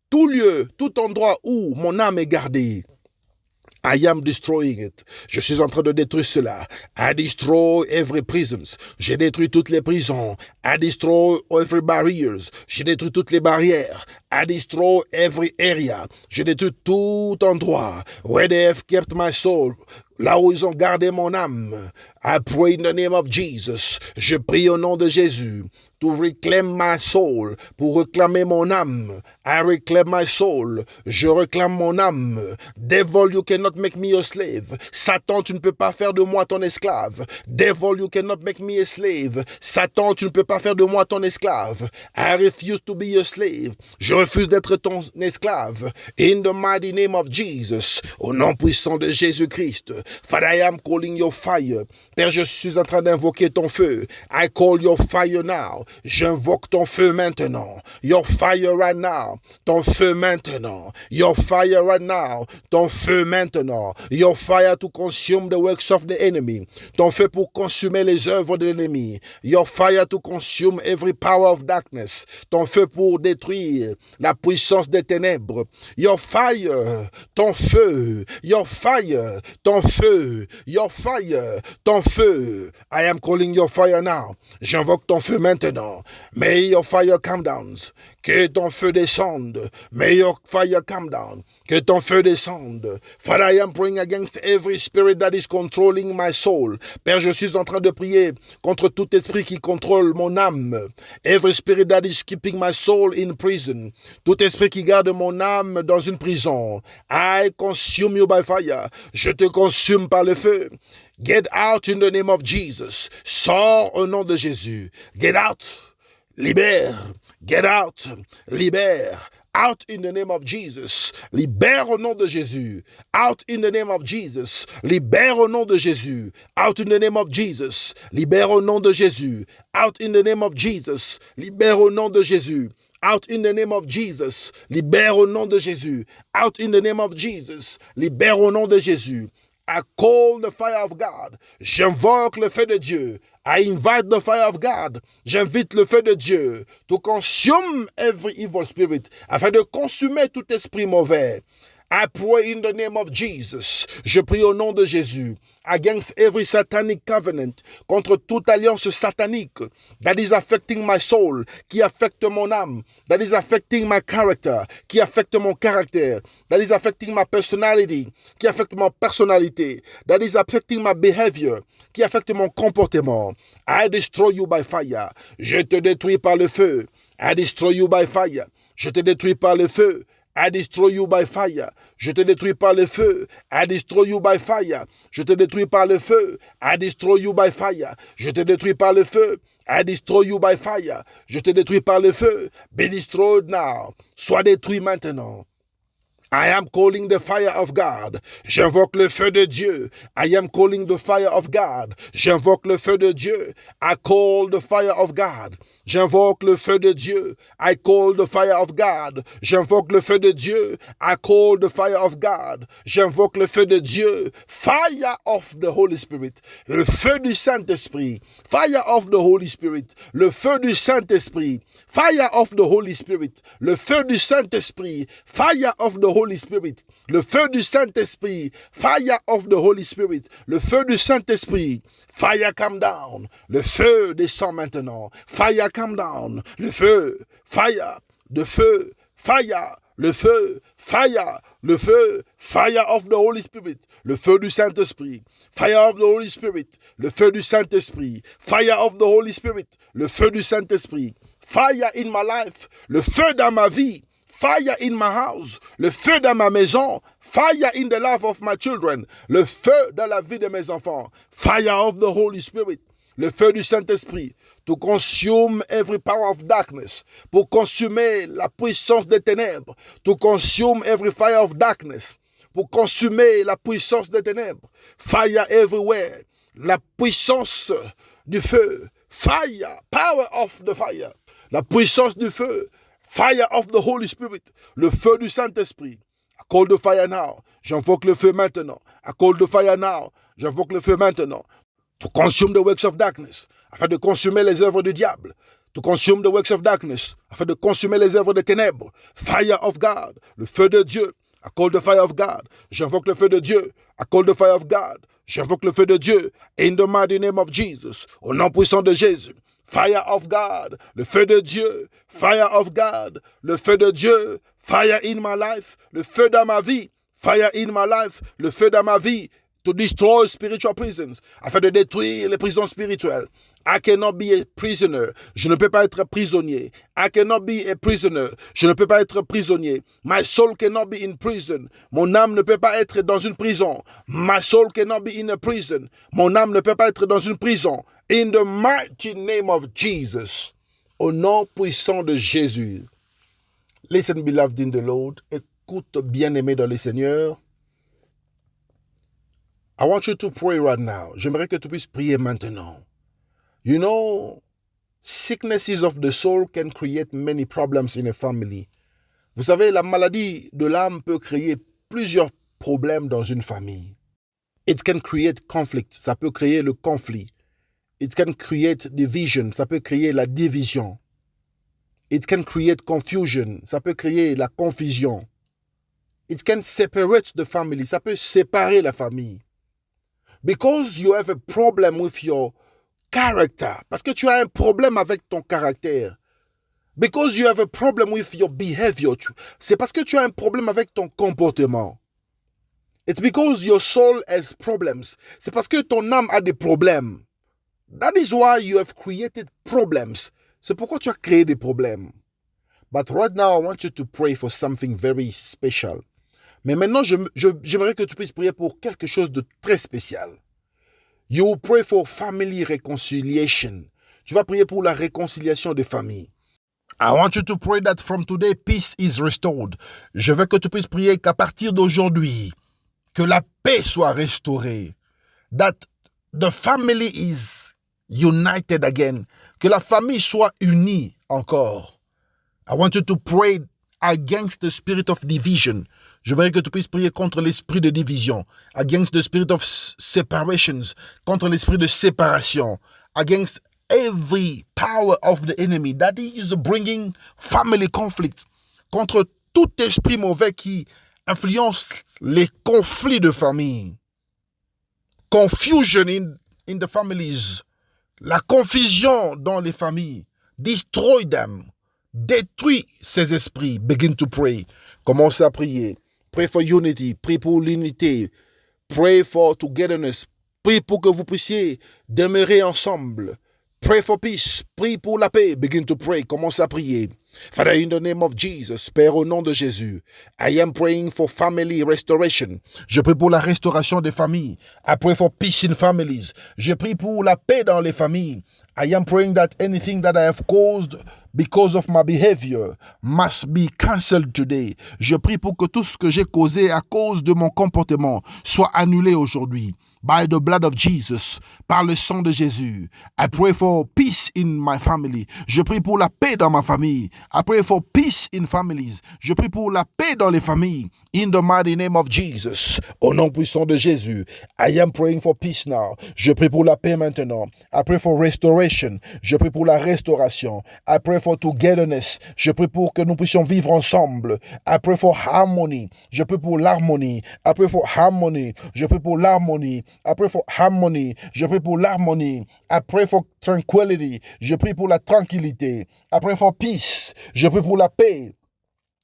tout lieu, tout endroit où mon âme est gardée, I am destroying it. Je suis en train de détruire cela. I destroy every prisons. J'ai détruit toutes les prisons. I destroy every barriers. J'ai détruit toutes les barrières. I destroy every area. J'ai détruit tout endroit where they have kept my soul. Là où ils ont gardé mon âme. I pray in the name of Jesus. Je prie au nom de Jésus. To reclaim my soul. Pour réclamer mon âme. I reclaim my soul. Je réclame mon âme. Devil, you cannot make me a slave. Satan, tu ne peux pas faire de moi ton esclave. Devil, you cannot make me a slave. Satan, tu ne peux pas faire de moi ton esclave. I refuse to be your slave. Je refuse d'être ton esclave. In the mighty name of Jesus. Au nom puissant de Jésus-Christ. Father, I am calling your fire. Père, je suis en train d'invoquer ton feu. I call your fire now. J'invoque ton feu maintenant. Your fire right now. Ton feu maintenant. Your fire right now. Ton feu maintenant. Your fire to consume the works of the enemy. Ton feu pour consumer les œuvres de l'ennemi. Your fire to consume every power of darkness. Ton feu pour détruire la puissance des ténèbres. Your fire. Ton feu. Your fire. Ton feu. Your fire. Ton feu. I am calling your fire now. J'invoque ton feu maintenant. May your fire come down. Que ton feu descende. May your fire come down. Que ton feu descende. Father, I am praying against every spirit that is controlling my soul. Père, je suis en train de prier contre tout esprit qui contrôle mon âme. Every spirit that is keeping my soul in prison. Tout esprit qui garde mon âme dans une prison. I consume you by fire. Je te consume par le feu. Get out in the name of Jesus. Sors au nom de Jésus. Get out. Libère. Get out. Libère. Out in the name of Jesus. Libère au nom de Jésus. Out in the name of Jesus. Libère au nom de Jésus. Out in the name of Jesus. Libère au nom de Jésus. Out in the name of Jesus. Libère au nom de Jésus. Out in the name of Jesus. Libère au nom de Jésus. Out in the name of Jesus. Libère au nom de Jésus. I call the fire of God. J'invoque le feu de Dieu. I invite the fire of God. J'invite le feu de Dieu to consume every evil spirit, afin de consumer tout esprit mauvais. I pray in the name of Jesus. Je prie au nom de Jésus. Against every satanic covenant. Contre toute alliance satanique that is affecting my soul, qui affecte mon âme, that is affecting my character, qui affecte mon caractère, that is affecting my personality, qui affecte ma personnalité, that is affecting my behavior, qui affecte mon comportement. I destroy you by fire. Je te détruis par le feu. I destroy you by fire. Je te détruis par le feu. I destroy you by fire. Je te détruis par le feu. I destroy you by fire. Je te détruis par le feu. I destroy you by fire. Je te détruis par le feu. I destroy you by fire. Je te détruis par le feu. Be destroyed now. Sois détruit maintenant. I am calling the fire of God. J'invoque le feu de Dieu. I am calling the fire of God. J'invoque le feu de Dieu. I call the fire of God. J'invoque le feu de Dieu. I call the fire of God. J'invoque le feu de Dieu. I call the fire of God. J'invoque le feu de Dieu. Fire of the Holy Spirit. Le feu du Saint-Esprit. Fire of the Holy Spirit. Le feu du Saint-Esprit. Fire of the Holy Spirit. Le feu du Saint-Esprit. Fire of the Holy Spirit. Le feu du Saint-Esprit. Fire of the Holy Spirit. Le feu du Saint-Esprit. Fire come down. Le feu descend maintenant. Fire come down. Le feu. Fire. De feu. Fire. Le feu. Fire. Le feu. Fire of the Holy Spirit. Le feu du Saint-Esprit. Fire of the Holy Spirit. Le feu du Saint-Esprit. Fire of the Holy Spirit. Le feu du Saint-Esprit. Fire in my life. Le feu dans ma vie. fire in my house, le feu dans ma maison, fire in the life of my children, le feu dans la vie de mes enfants, fire of the Holy Spirit, le feu du Saint-Esprit, to consume every power of darkness, pour consumer la puissance des ténèbres, to consume every fire of darkness, pour consumer la puissance des ténèbres, fire everywhere, la puissance du feu, fire, power of the fire, la puissance du feu, fire of the Holy Spirit, le feu du Saint-Esprit. I call the fire now. J'invoque le feu maintenant. I call the fire now. J'invoque le feu maintenant. To consume the works of darkness, afin de consumer les œuvres du diable. To consume the works of darkness, afin de consumer les œuvres des ténèbres. Fire of God, le feu de Dieu. I call the fire of God. J'invoque le feu de Dieu. I call the fire of God. J'invoque le feu de Dieu. In the mighty name of Jesus. Au nom puissant de Jésus. Fire of God, le feu de Dieu, fire of God, le feu de Dieu, fire in my life, le feu dans ma vie, fire in my life, le feu dans ma vie, to destroy spiritual prisons, afin de détruire les prisons spirituelles. I cannot be a prisoner. Je ne peux pas être prisonnier. I cannot be a prisoner. Je ne peux pas être prisonnier. My soul cannot be in prison. Mon âme ne peut pas être dans une prison. My soul cannot be in a prison. Mon âme ne peut pas être dans une prison. In the mighty name of Jesus. Au nom puissant de Jésus. Listen, beloved in the Lord. Écoute, bien-aimé dans le Seigneur. I want you to pray right now. J'aimerais que tu puisses prier maintenant. You know, sicknesses of the soul can create many problems in a family. Vous savez, la maladie de l'âme peut créer plusieurs problèmes dans une famille. It can create conflict. Ça peut créer le conflit. It can create division. Ça peut créer la division. It can create confusion. Ça peut créer la confusion. It can separate the family. Ça peut séparer la famille. Because you have a problem with your character. Parce que tu as un problème avec ton caractère. Because you have a problem with your behavior. C'est parce que tu as un problème avec ton comportement. It's because your soul has problems. C'est parce que ton âme a des problèmes. That is why you have created problems. C'est pourquoi tu as créé des problèmes. But right now, I want you to pray for something very special. Mais maintenant, j'aimerais que tu puisses prier pour quelque chose de très spécial. You will pray for family reconciliation. Tu vas prier pour la réconciliation des familles. I want you to pray that from today, peace is restored. Je veux que tu puisses prier qu'à partir d'aujourd'hui, que la paix soit restaurée. That the family is united again. Que la famille soit unie encore. I want you to pray against the spirit of division. Je voudrais que tu puisses prier contre l'esprit de division. Against the spirit of separations. Contre l'esprit de séparation. Against every power of the enemy that is bringing family conflict. Contre tout esprit mauvais qui influence les conflits de famille. Confusion in the families. La confusion dans les familles. Destroy them. Détruis ces esprits. Begin to pray. Commence à prier. Pray for unity. Prie pour l'unité. Pray for togetherness. Prie pour que vous puissiez demeurer ensemble. Pray for peace. Prie pour la paix. Begin to pray. Commence à prier. Father, in the name of Jesus, Père, au nom de Jésus, I am praying for family restoration. Je prie pour la restauration des familles. I pray for peace in families. Je prie pour la paix dans les familles. I am praying that anything that I have caused because of my behavior must be cancelled today. Je prie pour que tout ce que j'ai causé à cause de mon comportement soit annulé aujourd'hui. By the blood of Jesus, par le sang de Jésus. I pray for peace in my family. Je prie pour la paix dans ma famille. I pray for peace in families. Je prie pour la paix dans les familles. In the mighty name of Jesus. Au nom puissant de Jésus. I am praying for peace now. Je prie pour la paix maintenant. I pray for restoration. Je prie pour la restauration. I pray for togetherness. Je prie pour que nous puissions vivre ensemble. I pray for harmony. Je prie pour l'harmonie. I pray for harmony. Je prie pour l'harmonie. I pray for harmony. Je prie pour l'harmonie. I pray for tranquility. Je prie pour la tranquillité. I pray for peace. Je prie pour la paix.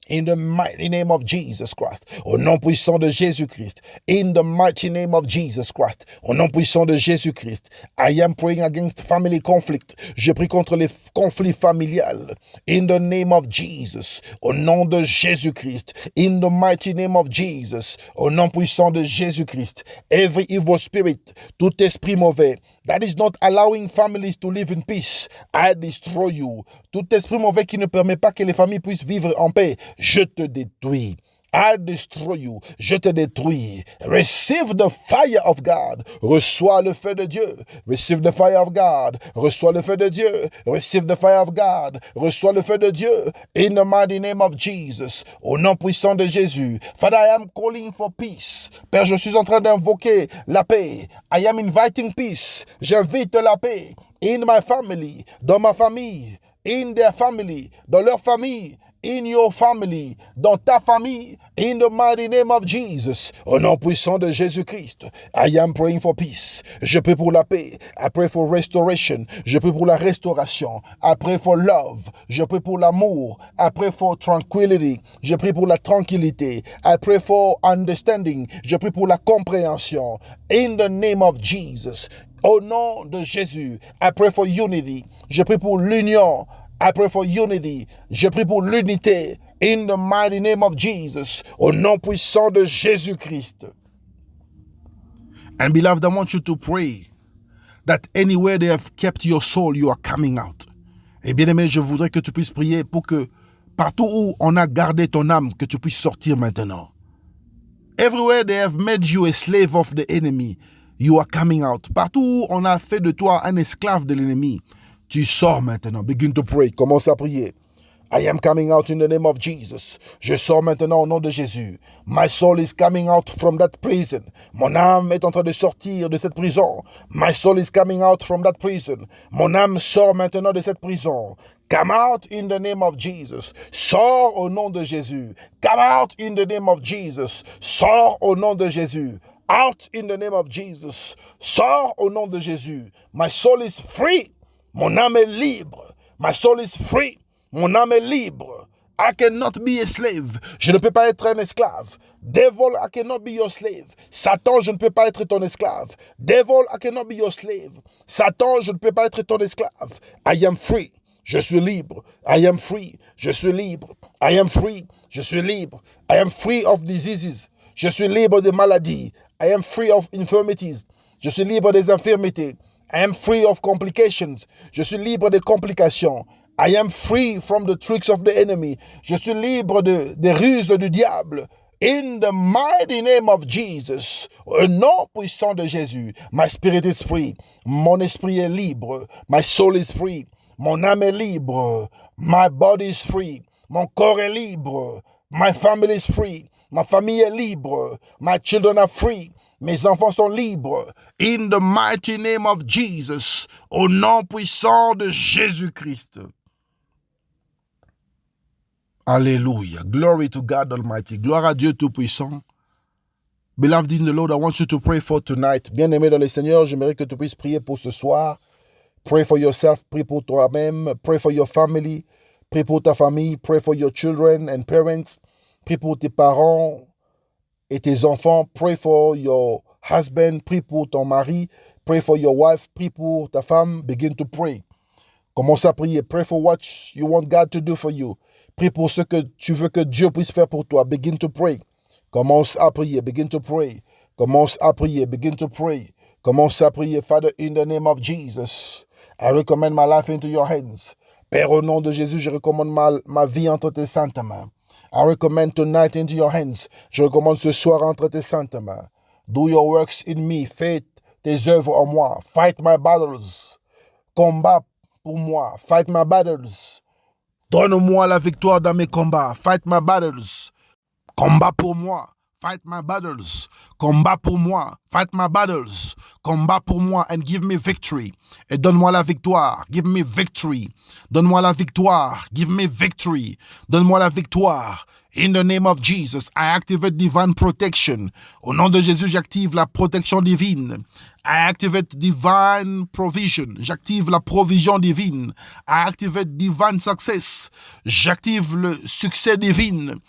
In the mighty name of Jesus Christ. Au nom puissant de Jésus-Christ. In the mighty name of Jesus Christ. Au nom puissant de Jésus-Christ. I am praying against family conflict. Je prie contre les conflits familiales. In the name of Jesus. Au nom de Jésus-Christ. In the mighty name of Jesus. Au nom puissant de Jésus-Christ. Every evil spirit, tout esprit mauvais, that is not allowing families to live in peace, I destroy you. Tout esprit mauvais qui ne permet pas que les familles puissent vivre en paix, je te détruis. I destroy you. Je te détruis. Receive the fire of God. Reçois le feu de Dieu. Receive the fire of God. Reçois le feu de Dieu. Receive the fire of God. Reçois le feu de Dieu. In the mighty name of Jesus. Au nom puissant de Jésus. Father, I am calling for peace. Père, je suis en train d'invoquer la paix. I am inviting peace. J'invite la paix. In my family. Dans ma famille. In their family. Dans leur famille. In your family, dans ta famille, in the mighty name of Jesus, au nom puissant de Jésus-Christ, I am praying for peace. Je prie pour la paix. I pray for restoration. Je prie pour la restauration. I pray for love. Je prie pour l'amour. I pray for tranquility. Je prie pour la tranquillité. I pray for understanding. Je prie pour la compréhension. In the name of Jesus, au nom de Jésus, I pray for unity. Je prie pour l'union. I pray for unity. Je prie pour l'unité. In the mighty name of Jesus. Au nom puissant de Jésus-Christ. And beloved, I want you to pray that anywhere they have kept your soul, you are coming out. Et bien aimé, je voudrais que tu puisses prier pour que partout où on a gardé ton âme, que tu puisses sortir maintenant. Everywhere they have made you a slave of the enemy, you are coming out. Partout où on a fait de toi un esclave de l'ennemi, tu sors maintenant. Begin to pray. Commence à prier. I am coming out in the name of Jesus. Je sors maintenant au nom de Jésus. My soul is coming out from that prison. Mon âme est en train de sortir de cette prison. My soul is coming out from that prison. Mon âme sort maintenant de cette prison. Come out in the name of Jesus. Sors au nom de Jésus. Come out in the name of Jesus. Sors au nom de Jésus. Out in the name of Jesus. Sors au nom de Jésus. My soul is free. Mon âme est libre. My soul is free. Mon âme est libre. I cannot be a slave. Je ne peux pas être un esclave. Devil, I cannot be your slave. Satan, je ne peux pas être ton esclave. Devil, I cannot be your slave. Satan, je ne peux pas être ton esclave. I am free. Je suis libre. I am free. Je suis libre. I am free. Je suis libre. I am free of diseases. Je suis libre des maladies. I am free of infirmities. Je suis libre des infirmités. I am free of complications. Je suis libre des complications. I am free from the tricks of the enemy. Je suis libre des ruses du diable. In the mighty name of Jesus, au nom puissant de Jésus, my spirit is free. Mon esprit est libre. My soul is free. Mon âme est libre. My body is free. Mon corps est libre. My family is free. Ma famille est libre. My children are free. Mes enfants sont libres. In the mighty name of Jesus. Au nom puissant de Jésus-Christ. Alléluia. Glory to God Almighty. Gloire à Dieu Tout-Puissant. Beloved in the Lord, I want you to pray for tonight. Bien-aimé dans le Seigneur, j'aimerais que tu puisses prier pour ce soir. Pray for yourself. Pray pour toi-même. Pray for your family. Pray pour ta famille. Pray for your children and parents. Pray pour tes parents et tes enfants. Pray for your husband. Pray pour ton mari. Pray for your wife. Pray pour ta femme. Begin to pray. Commence à prier. Pray for what you want God to do for you. Prie pour ce que tu veux que Dieu puisse faire pour toi. Begin to pray. Commence à prier. Begin to pray. Commence à prier. Begin to pray. Commence à prier. Father, in the name of Jesus, I recommend my life into your hands. Père, au nom de Jésus, je recommande ma vie entre tes saintes mains. I recommend tonight into your hands. Je recommande ce soir entre tes saintes mains. Do your works in me. Fais tes œuvres en moi. Fight my battles. Combat pour moi. Fight my battles. Donne-moi la victoire dans mes combats. Fight my battles. Combat pour moi. Fight my battles. Combat pour moi. Fight my battles. Combat pour moi and give me victory. Et donne-moi la victoire. Give me victory. Donne-moi la victoire. Give me victory. Donne-moi la victoire. In the name of Jesus, I activate divine protection. Au nom de Jésus, j'active la protection divine. I activate divine provision. J'active la provision divine. I activate divine success. J'active le succès divin.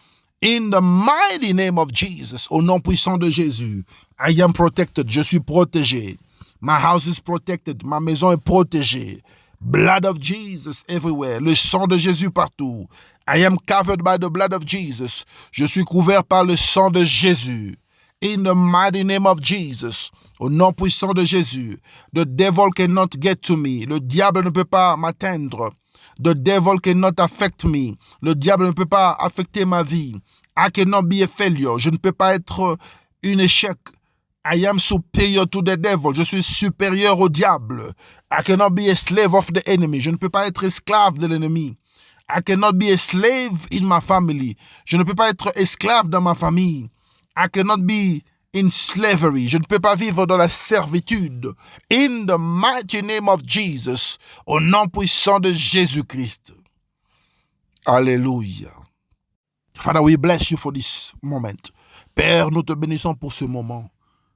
In the mighty name of Jesus, au nom puissant de Jésus, I am protected. Je suis protégé. My house is protected. Ma maison est protégée. Blood of Jesus everywhere. Le sang de Jésus partout. I am covered by the blood of Jesus. Je suis couvert par le sang de Jésus. In the mighty name of Jesus. Au nom puissant de Jésus. The devil cannot get to me. Le diable ne peut pas m'atteindre. The devil cannot affect me. Le diable ne peut pas affecter ma vie. I cannot be a failure. Je ne peux pas être un échec. I am superior to the devil. Je suis supérieur au diable. I cannot be a slave of the enemy. Je ne peux pas être esclave de l'ennemi. I cannot be a slave in my family. Je ne peux pas être esclave dans ma famille. I cannot be in slavery. Je ne peux pas vivre dans la servitude. In the mighty name of Jesus. Au nom puissant de Jésus-Christ. Alléluia. Father, we bless you for this moment. Père, nous te bénissons pour ce moment.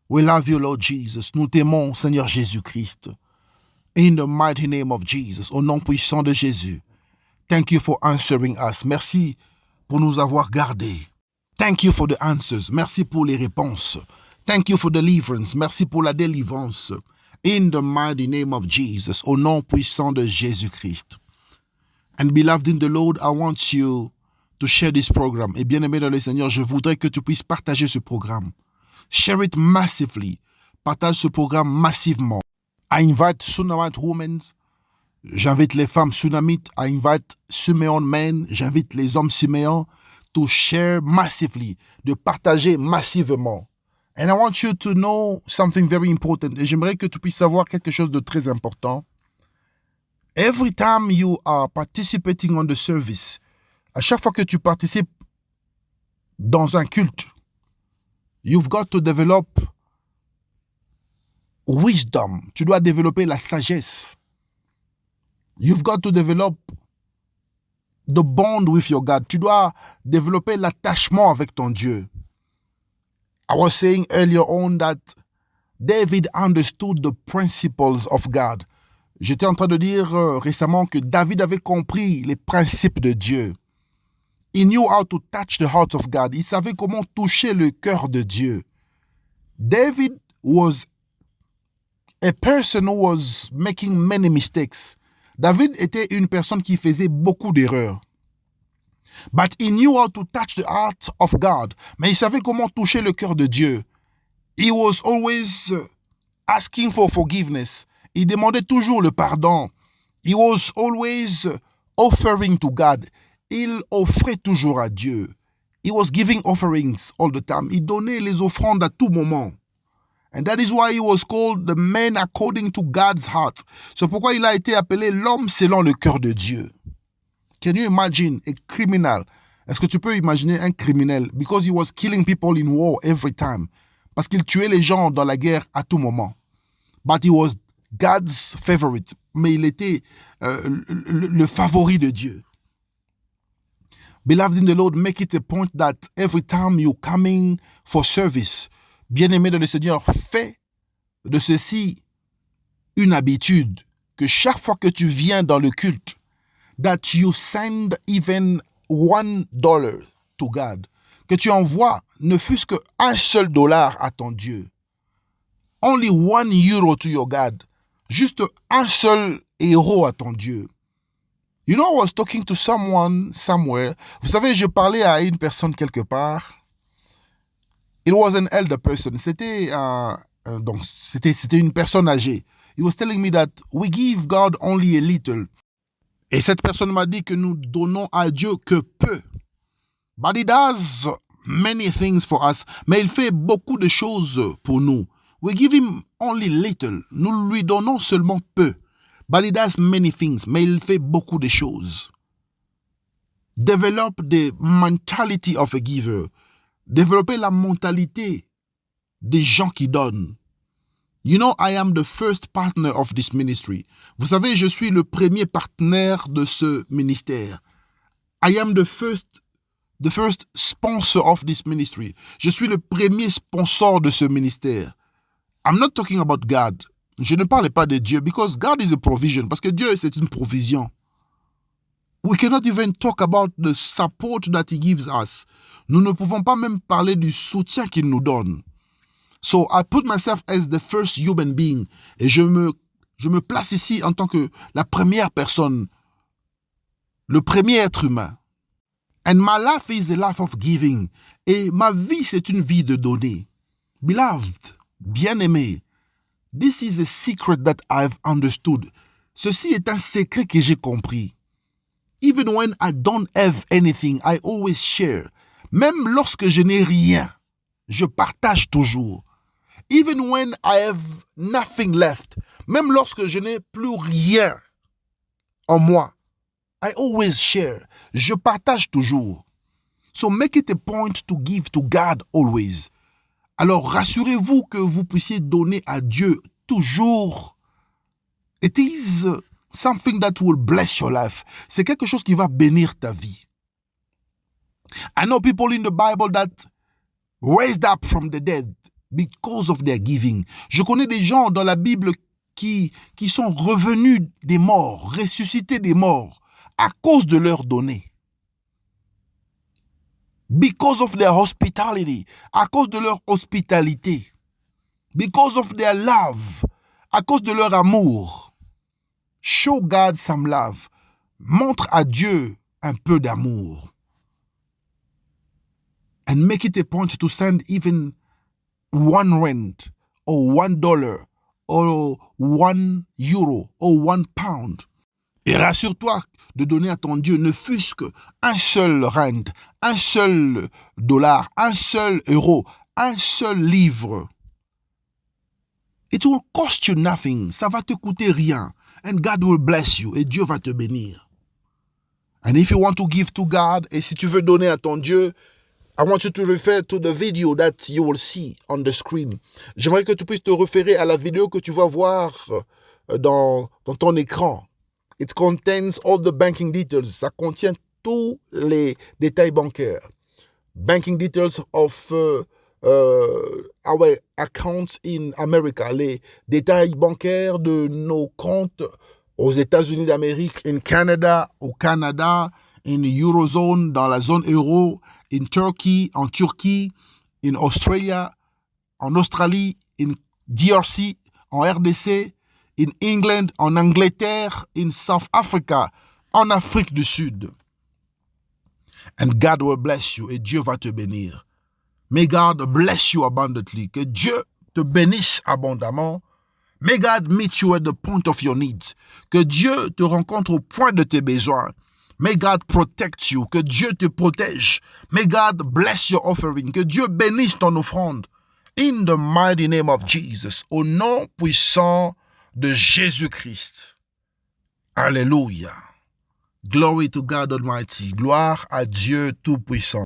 We love you, Lord Jesus. Nous t'aimons, Seigneur Jésus-Christ. In the mighty name of Jesus. Au nom puissant de Jésus. Thank you for answering us. Merci pour nous avoir gardés. Thank you for the answers. Merci pour les réponses. Thank you for deliverance. Merci pour la délivrance. In the mighty name of Jesus. Au nom puissant de Jésus-Christ. And beloved in the Lord, I want you to share this program. Et bien-aimé dans le Seigneur, je voudrais que tu puisses partager ce programme. Share it massively. Partage ce programme massivement. I invite Sunamite women. J'invite les femmes Sunamites. I invite Simeon men. J'invite les hommes Simeon to share massively, de partager massivement. And I want you to know something very important. Et j'aimerais que tu puisses savoir quelque chose de très important. Every time you are participating on the service, à chaque fois que tu participes dans un culte, you've got to develop wisdom. Tu dois développer la sagesse. You've got to develop the bond with your God. Tu dois développer l'attachement avec ton Dieu. I was saying earlier on that David understood the principles of God. J'étais en train de dire récemment que David avait compris les principes de Dieu. He knew how to touch the heart of God. Il savait comment toucher le cœur de Dieu. David was a person who was making many mistakes. David était une personne qui faisait beaucoup d'erreurs. But he knew how to touch the heart of God. Mais il savait comment toucher le cœur de Dieu. He was always asking for forgiveness. Il demandait toujours le pardon. He was always offering to God. Il offrait toujours à Dieu. He was giving offerings all the time. Il donnait les offrandes à tout moment. And that is why he was called the man according to God's heart. C'est pourquoi il a été appelé l'homme selon le cœur de Dieu. Can you imagine a criminal? Est-ce que tu peux imaginer un criminel? Because he was killing people in war every time. Parce qu'il tuait les gens dans la guerre à tout moment. But he was God's favorite. Mais il était le favori de Dieu. Beloved in the Lord, make it a point that every time you're coming for service, bien-aimé dans le Seigneur, fais de ceci une habitude, que chaque fois que tu viens dans le culte, that you send even $1 to God, que tu envoies ne fût-ce que $1 à ton Dieu. Only €1 to your God. Juste €1 à ton Dieu. You know, I was talking to someone somewhere. Vous savez, je parlais à une personne quelque part. It was an elder person. C'était une personne âgée. He was telling me that we give God only a little. Et cette personne m'a dit que nous donnons à Dieu que peu. But he does many things for us. Mais il fait beaucoup de choses pour nous. We give him only little. Nous lui donnons seulement peu. But he does many things. Mais il fait beaucoup de choses. Develop the mentality of a giver. Développer la mentalité des gens qui donnent. You know, I am the first partner of this ministry. Vous savez, je suis le premier partenaire de ce ministère. I am the first the first sponsor of this ministry. Je suis le premier sponsor de ce ministère. I'm not talking about God. Je ne parle pas de Dieu because God is a provision. Parce que Dieu, c'est une provision. We cannot even talk about the support that he gives us. Nous ne pouvons pas même parler du soutien qu'il nous donne. So I put myself as the first human being. Et je me place ici en tant que la première personne, le premier être humain. And my life is a life of giving. Et ma vie, c'est une vie de donner. Beloved, bien-aimé, this is a secret that I've understood. Ceci est un secret que j'ai compris. Even when I don't have anything, I always share. Même lorsque je n'ai rien, je partage toujours. Even when I have nothing left, même lorsque je n'ai plus rien en moi, I always share. Je partage toujours. So make it a point to give to God always. Alors rassurez-vous que vous puissiez donner à Dieu toujours. It is something that will bless your life. C'est quelque chose qui va bénir ta vie. I know people in the Bible that raised up from the dead because of their giving. Je connais des gens dans la Bible qui sont revenus des morts, ressuscités des morts à cause de leur donner. Because of their hospitality, à cause de leur hospitalité. Because of their love, à cause de leur amour. Show God some love. Montre à Dieu un peu d'amour. And make it a point to send even $1 or $1 or €1 or £1. Et rassure-toi de donner à ton Dieu ne fût-ce qu'un seul rand, un seul dollar, un seul euro, un seul livre. It will cost you nothing. Ça va te coûter rien. And God will bless you. Et Dieu va te bénir. And if you want to give to God, et si tu veux donner à ton Dieu, I want you to refer to the video that you will see on the screen. J'aimerais que tu puisses te référer à la vidéo que tu vas voir dans ton écran. It contains all the banking details. Ça contient tous les détails bancaires. Banking details of our accounts in America. Les détails bancaires de nos comptes aux États-Unis d'Amérique, in Canada, au Canada, in Eurozone, dans la zone euro, in Turkey, en Turquie, in Australia, en Australie, in DRC, en RDC, in England, en Angleterre, in South Africa, en Afrique du Sud. And God will bless you, et Dieu va te bénir. May God bless you abundantly, que Dieu te bénisse abondamment. May God meet you at the point of your needs, que Dieu te rencontre au point de tes besoins. May God protect you, que Dieu te protège. May God bless your offering, que Dieu bénisse ton offrande. In the mighty name of Jesus, au nom puissant de Jésus-Christ. Alléluia. Glory to God Almighty. Gloire à Dieu Tout-Puissant.